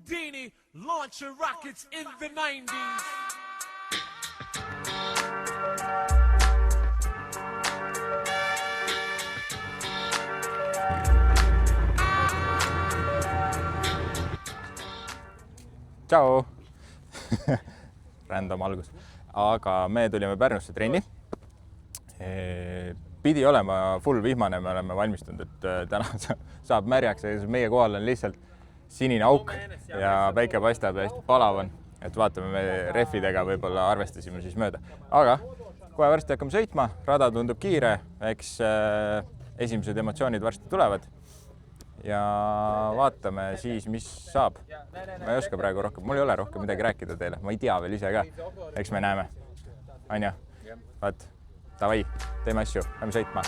Houdini, launching rockets in the 90s. Tšau! Random algus. Aga me tulime Pärnusse trenni. Pidi olema full vihmane, me oleme valmistunud, et täna saab märjaks, ja meie kohal on lihtsalt sinine auk ja päike paistab ja hästi palav on. Et vaatame, me rehvidega võib-olla arvestasime siis mööda. Aga kohe varsti hakkame sõitma, rada tundub kiire, eks esimesed emotsioonid varsti tulevad. Ja vaatame siis, mis saab. Ma ei oska praegu rohkem, mul ei ole rohkem midagi rääkida teile. Ma ei tea veel ise ka. Eks me näeme. Anja, vaat, davai, teeme asju, lähme sõitma.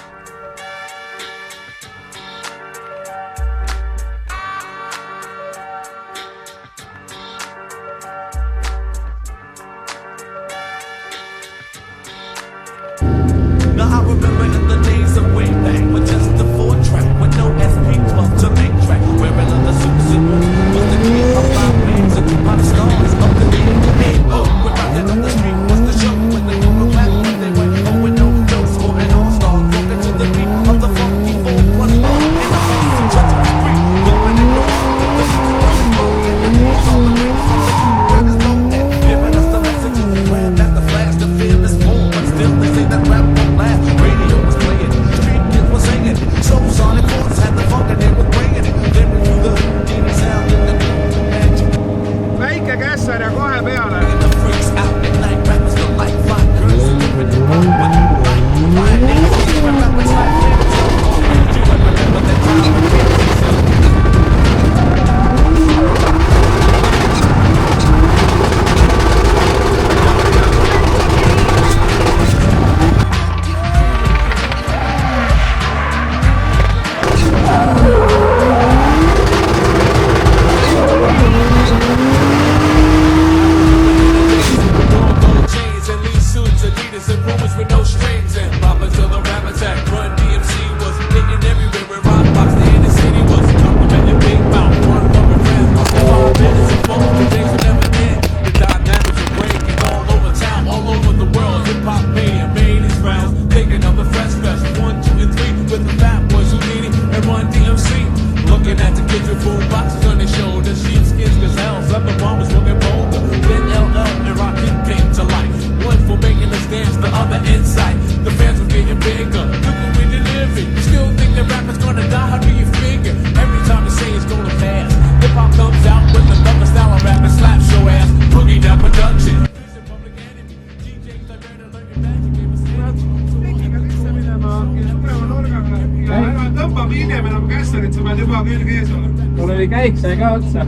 Mul oli käik, sai ka otsa.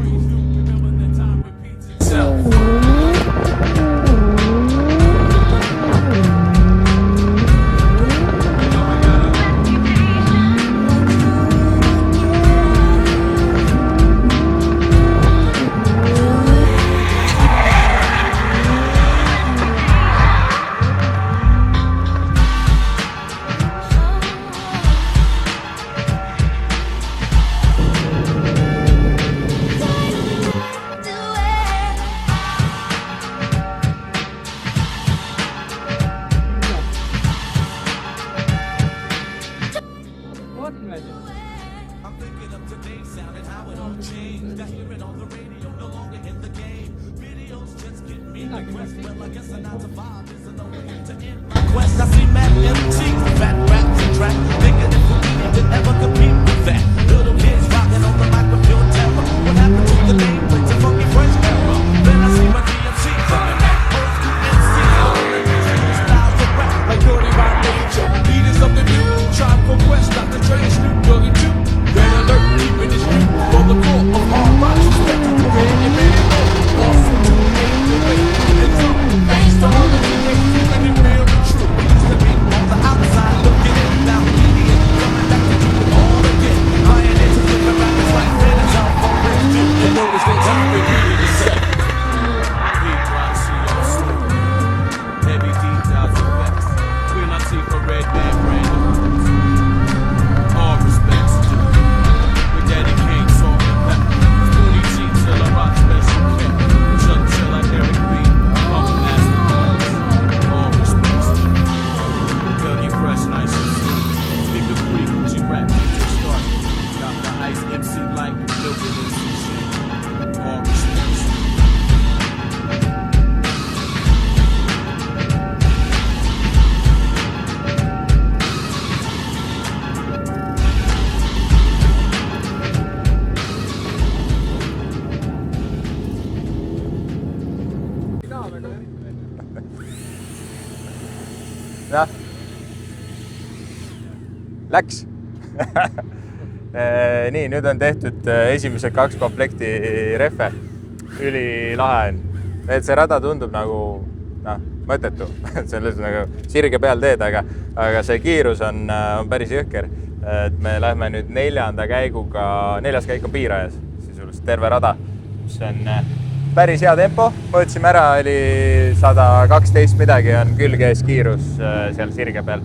Noh. Läks. Nii, nüüd on tehtud esimesed 2 komplekti rehve. Ülilahe on. Et see rada tundub nagu mõttetu. Selles nagu sirge peal teed, aga see kiirus on päris jõhker. Et me lähme nüüd 4. käiguga, 4. käik on piirajas, sisuliselt terve rada, mis on päris hea tempo. Mõõtsime ära, oli 112 midagi, on külge ees kiirus seal sirge peal.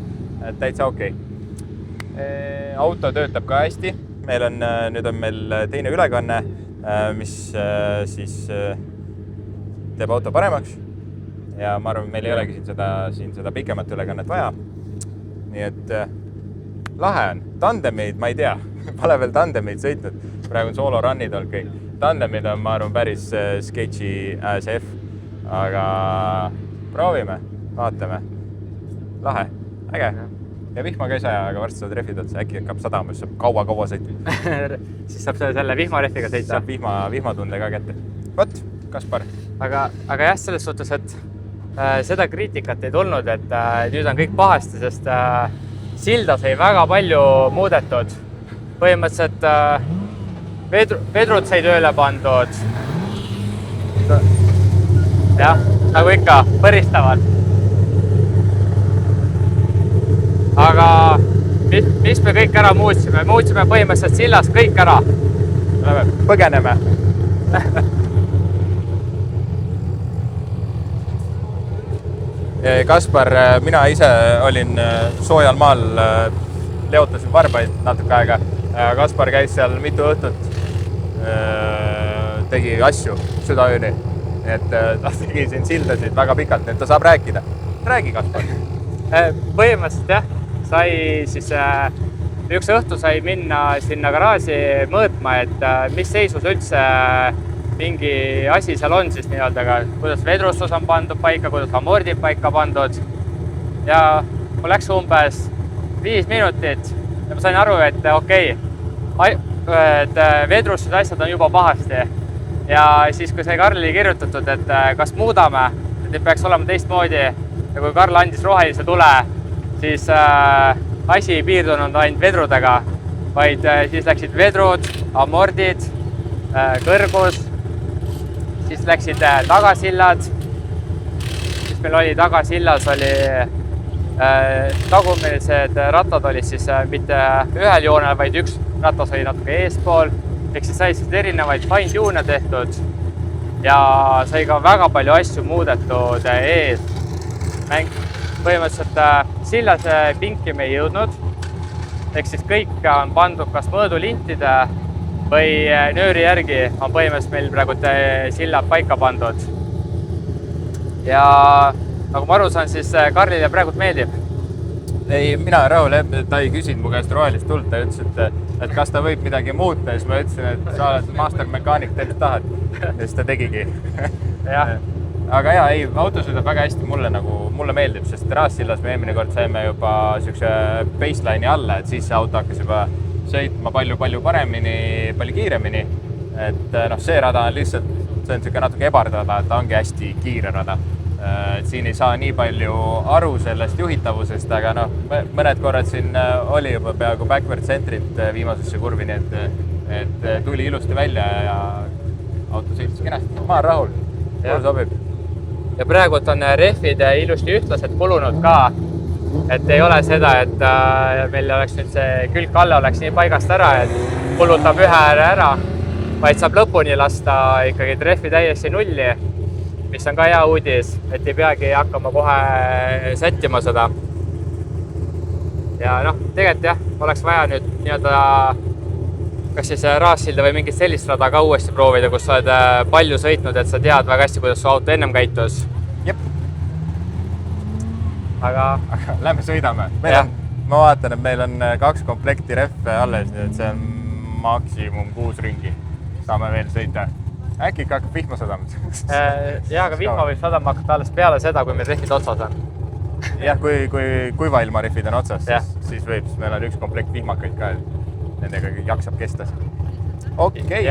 Et täitsa okei. Auto töötab ka hästi. Nüüd on meil teine ülekanne, mis siis teeb auto paremaks. Ja ma arvan, meil ei olegi siin seda pikemat ülekannet vaja. Nii et lahe on. Tandemeid ma ei tea. Pole veel tandemeid sõitnud. Praegu on soolo runnid olnud kõik. Tandemid on, ma arvan, päris sketši ASF. Aga proovime, vaatame. Lahe, äge. Ja vihma ka ei saa, aga varsti saad rehvid otsa. Äkki hakkab sadama, siis saab kaua sõita. Siis saab selle vihmarehviga sõita. Saab vihmatunde ka kätte. Võt, Kaspar. Aga jah, selles suhtes, et seda kriitikat ei tulnud, et nüüd on kõik pahasti, sest silda sai väga palju muudetud. Põhimõtteliselt vedrud sai tööle pandud. Jah, nagu ikka, põristavad. Aga mis me kõik ära muutsime? Muutsime põhimõtteliselt sillast kõik ära. Põgeneme. Kaspar, mina ise olin soojal maal, leotasin varbaid natuke aega. Kaspar käis seal mitu õhtut, tegi asju südaööni. Et ta tegi siin sildasid väga pikalt, et ta saab rääkida. Räägi, Kaspar. Põhimõtteliselt jah, üks õhtu sai minna sinna garaaži mõõtma, et mis seisus üldse mingi asi seal on siis nii-öelda, kuidas vedrustus on pandud paika, kuidas amordid paika pandud. Ja mul läks umbes 5 minutit ja ma sain aru, et et vedrustus asjad on juba pahasti. Ja siis, kui sai Karlile kirjutatud, et kas muudame, et peaks olema teistmoodi ja kui Karl andis rohelise tule, siis asi ei piirdunud ainult vedrudega, vaid siis läksid vedrud, amordid, kõrgus, siis läksid tagasillad, siis meil oli tagasillas oli tagumilised rattad olid siis mitte ühel joonel, vaid üks ratas oli natuke eespool, ehk siis sai siis erinevaid fine-tune tehtud ja sai ka väga palju asju muudetud ees. Põhimõtteliselt sillas pinki me ei jõudnud, ehk siis kõik on pandud kas mõõdulintide või nööri järgi on põhimõtteliselt meil praegu sillad paika pandud. Ja nagu ma aru saan, siis Karlile praegu meeldib. Ei, mina Rahul, ta ei küsinud mu käest rohelist tuld, ta ütles, et kas ta võib midagi muuta ja siis ma ütlesin, et sa oled master mechanic, teed tahad. Ja siis ta tegigi. Aga jaa, ei, auto sõidab väga hästi, mulle meeldib, sest Raassillas me eelmine kord saime juba siukse baseline'i alla, et siis see auto hakkas juba sõitma palju paremini, palju kiiremini. Et see rada on lihtsalt, see on siuke natuke ebarrada, et ta ongi hästi kiire rada. Siin ei saa nii palju aru sellest juhitavusest, aga mõned korrad siin oli juba peaaegu backward centrit viimasesse kurvi, nii et tuli ilusti välja ja auto sõitis kenasti. Ma olen rahul, mulle sobib. Ja praegu on rehvid ilusti ühtlaselt kulunud ka, et ei ole seda, et meil oleks nüüd see külgkalle oleks nii paigast ära, et kulutab ühe ääre ära, vaid saab lõpuni lasta ikkagi rehvi täiesti nulli, mis on ka hea uudis, et ei peagi hakkama kohe sättima seda. Ja tegelikult jah, oleks vaja nüüd nii-öelda kas siis Raassilda või mingit sellist rada ka uuesti proovida, kus sa oled palju sõitnud, et sa tead väga hästi, kuidas su auto ennem käitus. Jep. Aga lähme sõidame. Ma vaatan, et meil on 2 komplekti rehve alles, nii et see on maksimum 6 ringi. Saame veel sõita. Äkki hakkab vihma sadama? Jah, aga vihma võib sadama hakata alles peale seda, kui meil rehvid otsas on. Jah, kui ilma rehvid on otsas, siis võib. Meil on 1 komplekt vihmakaid ka. Nendega jaksab kesta. Okei.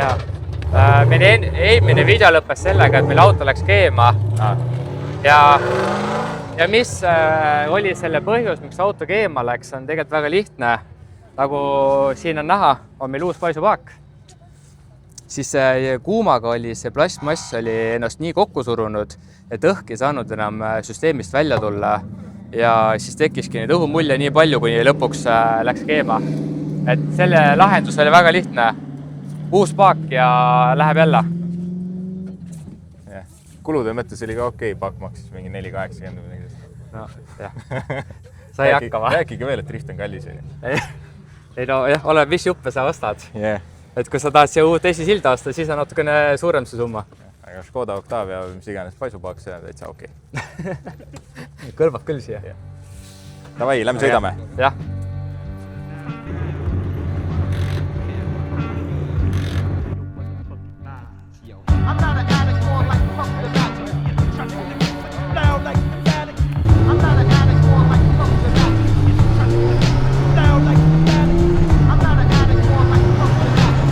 Meie eelmine video lõppes sellega, et meil auto läks keema. Ja ja mis oli selle põhjus, miks auto keema läks, on tegelikult väga lihtne. Nagu siin on näha, on meil uus paisupaak. Siis kuumaga oli see plastmass oli ennast nii kokku surunud, et õhk ei saanud enam süsteemist välja tulla ja siis tekkiski neid õhumulje nii palju, kuni lõpuks läks keema. Et selle lahendus oli väga lihtne. Uus paak ja läheb jälle. Kulude mõttes oli ka okei, paak maksis mingi 4,80. No, jah. Sai hakkama. Rääkige veel, et drift on kallis. Ei no, jah, ole mis juppe sa ostad. Yeah. Et kui sa tahad siia uut esisilda osta, siis on natukene suurem see summa. Aga Škoda Octavia või mis iganes paisupaak, see on täitsa okei. Kõlbab küll siia. Davai, lähme sõidame. Jah. I'm not an addict, more like fuck the magic. Trying to live it down like the addict. I'm not an addict, more like fuck the magic. Trying to live it down like the addict. I'm not an addict, more like fuck the magic.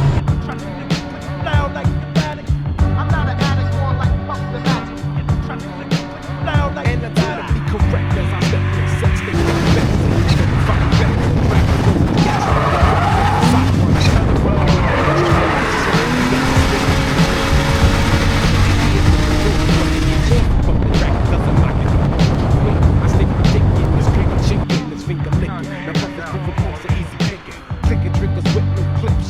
Trying to live it down like the addict. I'm not an addict, more like fuck the magic. Trying to live it down like the addict. Anatomically correct as I step in sex, they get better. Fucking better. Rap is over the gas.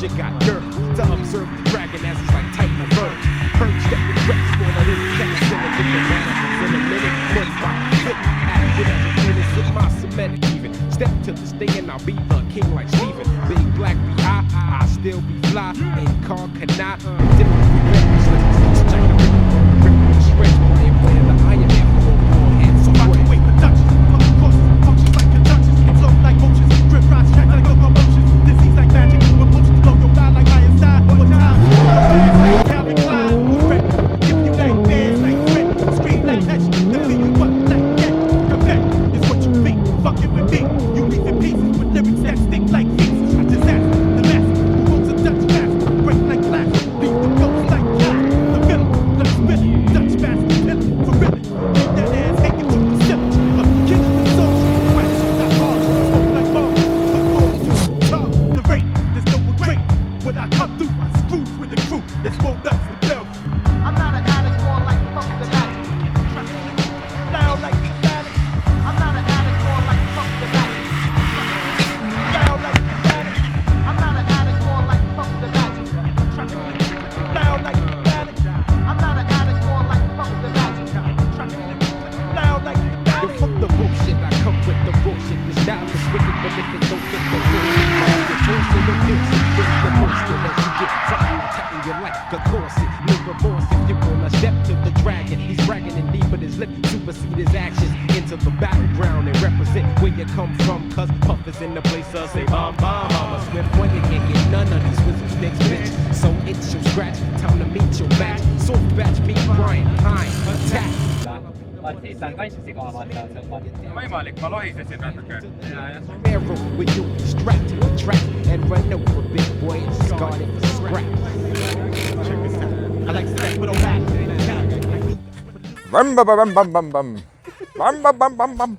You got dirt to observe the dragon as it's like tighten the bird. Purge that regrets for the little cats in a different manner. In a minute, months by fit. Act whatever minutes with my Semitic even. Step to the stage and I'll be the king like Steven. Big black be high, I still be fly. In car cannot, different revenge. Let's check the rip the stretch. And where the iron man for all hands on way. Wait, production, public courses, functions like conjunctions. Flow like motions, grip rides, track like locomotions. Disease like magic, with motions. Like I inside all the time. Like Calvin Klein, correct. If you like dance like Fred, scream like Etch, then leave you up like that. Correct is what you think, fucking with me. You leave in pieces with lyrics that stick like pieces. I just ask the master who wants a Dutch master. Break like glass, beat the ghost like glass. The villain, let's spin it. Dutch master, villain, for really. Keep that ass hanging to the ceiling. King of the soul, wax, not hard. Smoke like bombs, but all to the top. The rate, there's no regret. When I come through, I screw with the crew. It's more nuts than bells. I'm not an addict, more like fuck the magic. Down like the addict. I'm not an addict, more like fuck the magic. Down like the addict. I'm not an addict, more like fuck the magic. Down like the addict. I'm not an addict, more like fuck the magic. Down like the addict. Fuck the bullshit, I come with the bullshit. This style is wicked, but if it don't fit the bullshit, the bullshit will fix it. The bullshit that you get tighten you like a corset. No remorse if you wanna step to the dragon. He's bragging indeed, but his lip supersede his actions. Into the battleground and represent where you come from. Cause Puff is in the place of say bomb bomb. I'm a swift one, you can't get none of these wizards next bitch. So it's your scratch, time to meet your match. Soft batch, meet Brian, Pine, attack. Võimalik, ma lohisesin natuke. Arrow with you strapped to the track and run over big boy and scarred it for scraps. I like to say, but on back. Bam, bam, bam, bam, bam, bam. Bam, bam, bam, bam, bam.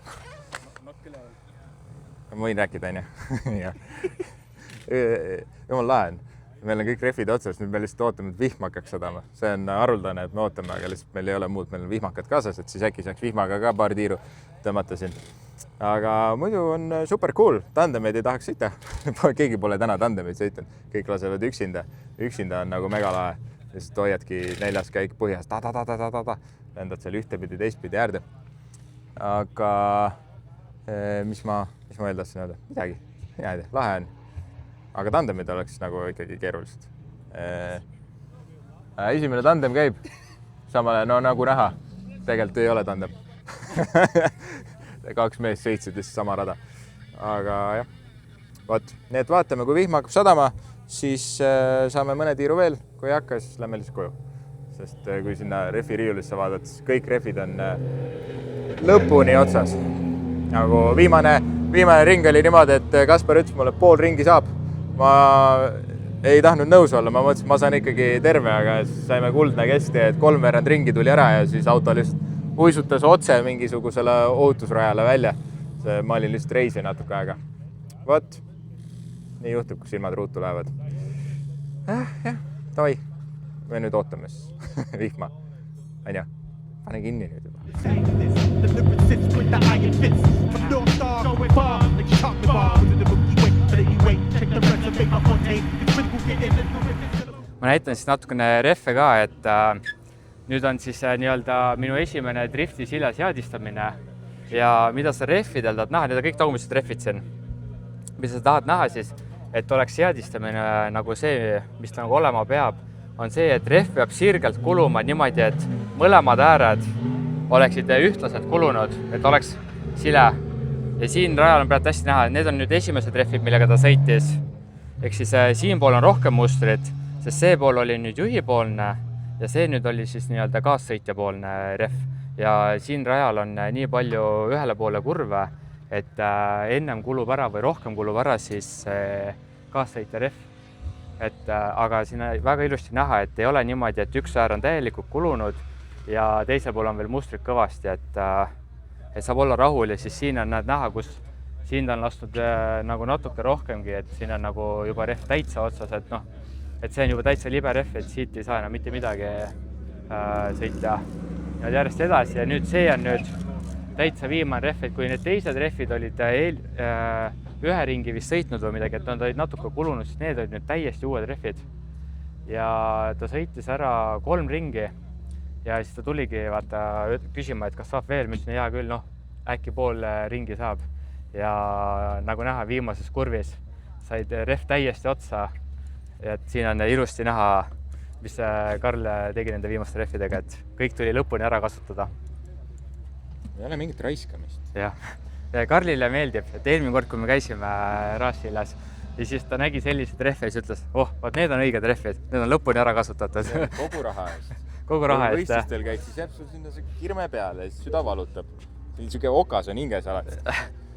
Ma võin rääkida, on ju? Jumal lahe on. Meil on kõik rehvid otsas, nüüd me lihtsalt ootame, et vihm hakkaks sadama. See on haruldane, et me ootame, aga lihtsalt meil ei ole muud, meil on vihmakad kaasas, et siis äkki saaks vihmaga ka paar tiiru tõmmata siin. Aga muidu on super cool, tandemeid ei tahaks sõita. Keegi pole täna tandemeid sõitnud, kõik lasevad üksinda. Üksinda on nagu megalahe, lihtsalt hoiadki neljas käik põhjas, lendad seal ühtepidi, teistpidi äärde. Aga mis ma öelda tahtsin öelda? Midagi, lahe on. Aga tandemid oleks nagu ikkagi keerulised. Esimene tandem käib samale, no nagu näha, tegelikult ei ole tandem. Kaks meest sõitsid lihtsalt sama rada. Aga jah, võt, nii et vaatame, kui vihm hakkab sadama, siis saame mõne tiiru veel, kui ei hakka, siis lähme lihtsalt koju. Sest kui sinna refi riiulisse vaadata, siis kõik refid on lõpuni otsas. Nagu viimane ring oli niimoodi, et Kaspar ütles mulle, pool ringi saab. Ma ei tahtnud nõus olla, ma mõtlesin, ma saan ikkagi terve, aga saime kuldne kesti, et 3 veerand ringi tuli ära ja siis auto lihtsalt uisutas otse mingisugusele ootusrajale välja. Ma olin lihtsalt reisi natuke aega. Vot, nii juhtub, kui silmad ruutu lähevad. Jah, tavai. Me nüüd ootame vihma. Anja, pane kinni nüüd juba. Ma näitan siis natukene reffe ka, et nüüd on siis nii-öelda minu esimene drifti silja seadistamine ja mida sa reffidel tahad näha, need on kõik tagumised reffid siin. Mida sa tahad näha siis, et oleks seadistamine nagu see, mis nagu olema peab, on see, et rehv peab sirgelt kuluma niimoodi, et mõlemad ääred oleksid ühtlaselt kulunud, et oleks sile. Ja siin rajal on praegu hästi näha, need on nüüd esimesed rehvid, millega ta sõitis. Ehk siis siin pool on rohkem mustrit, sest see pool oli nüüd juhipoolne ja see nüüd oli siis nii-öelda kaassõitjapoolne rehv. Ja siin rajal on nii palju ühele poole kurve, et ennem kulub ära või rohkem kulub ära siis kaassõitja rehv. Aga siin on väga ilusti näha, et ei ole niimoodi, et üks äär on täielikult kulunud ja teisel pool on veel mustrid kõvasti, et saab olla rahul ja siis siin on näha, kus siin on lastud nagu natuke rohkemgi, et siin on nagu juba rehv täitsa otsas, et see on juba täitsa libe rehv, et siit ei saa enam mitte midagi sõita. Ja järjest edasi ja nüüd see on nüüd täitsa viimane rehv, et kui need teised rehvid olid ühe ringi vist sõitnud või midagi, et nad olid natuke kulunud, siis need olid nüüd täiesti uued rehvid. Ja ta sõitis ära 3 ringi ja siis ta tuligi küsima, et kas saab veel, ma ütlesin, hea küll, äkki pool ringi saab. Ja nagu näha viimases kurvis said rehv täiesti otsa, et siin on ilusti näha, mis Karl tegi nende viimaste rehvidega, et kõik tuli lõpuni ära kasutada. Ei ole mingit raiskamist. Jah. Ja Karlile meeldib, et eelmine kord, kui me käisime Raasvillas ja siis ta nägi sellised rehve ja siis ütles, vaat need on õiged rehvid, need on lõpuni ära kasutatud. Kogu raha eest. Kogu raha eest. Võistlustel käid, siis jääb sul sinna see kirme peale ja siis süda valutab. Siuke okas on hinges alati.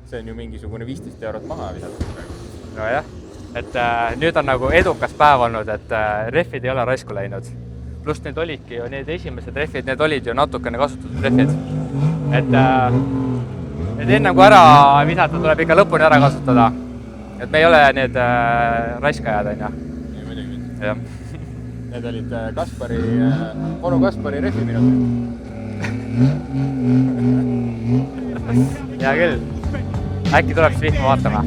See on ju mingisugune 15 eurot maha visatud. No jah, et nüüd on nagu edukas päev olnud, et rehvid ei ole raisku läinud. Pluss need olidki ju, need esimesed rehvid, need olid ju natukene kasutatud rehvid. Et ennem kui ära visata, tuleb ikka lõpuni ära kasutada. Et me ei ole need raiskajad, on ju. Ei, muidugi. Jah. Need olid onu Kaspari rehviminutid. Hea küll. Äkki tuleks vihma vaatama.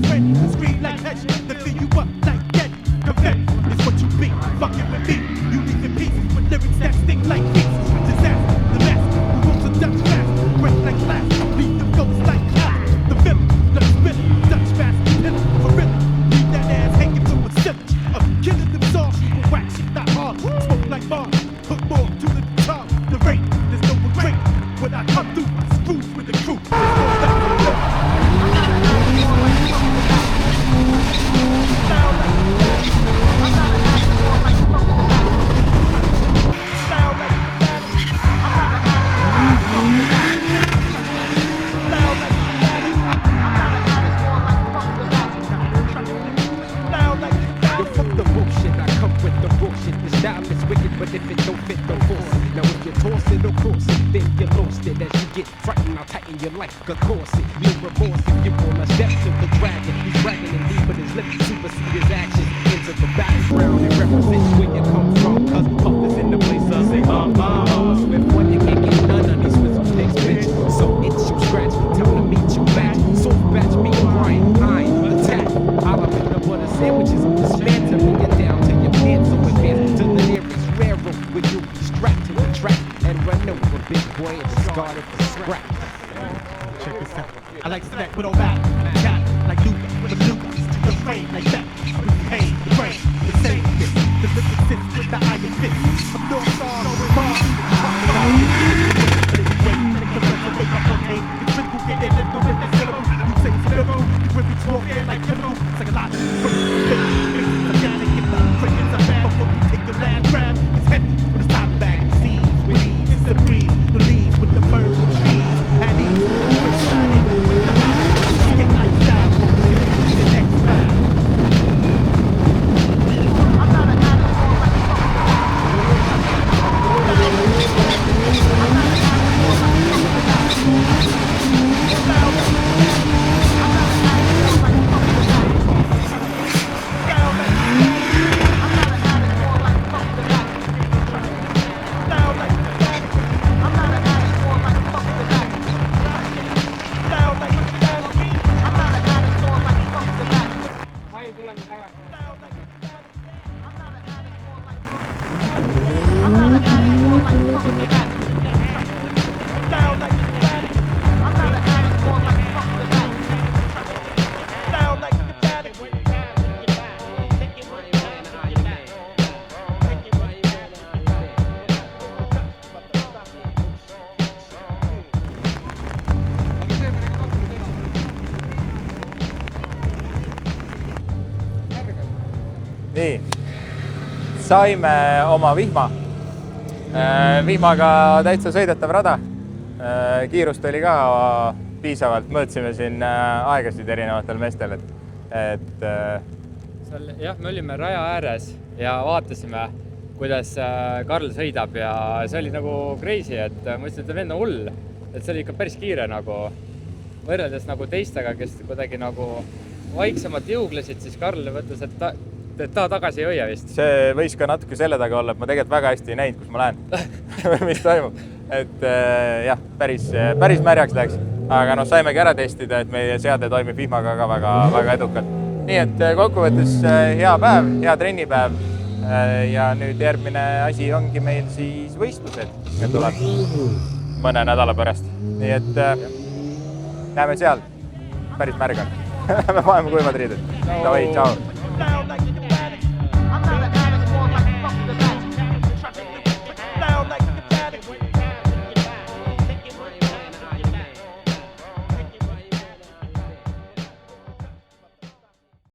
saime oma vihma. Vihmaga täitsa sõidetav rada. Kiirust oli ka piisavalt, mõõtsime siin aegasid erinevatel meestel, et jah, me olime raja ääres ja vaatasime, kuidas Karl sõidab ja see oli nagu crazy, et ma ütlesin, et vend on hull, et see oli ikka päris kiire nagu võrreldes nagu teistega, kes kuidagi nagu vaiksemalt jõuglesid, siis Karl võtles, et ta tagasi ei hoia vist. See võis ka natuke selle taga olla, et ma tegelikult väga hästi ei näinud, kus ma lähen mis toimub. Et jah, päris märjaks läks, aga noh, saimegi ära testida, et meie seade toimib vihmaga ka väga edukalt. Nii et kokkuvõttes hea päev, hea trennipäev ja nüüd järgmine asi ongi meil siis võistlused, mis tuleb mõne nädala pärast. Nii et näeme seal, päris märg on. Me vaheme kuivad riided. Davai, tšau!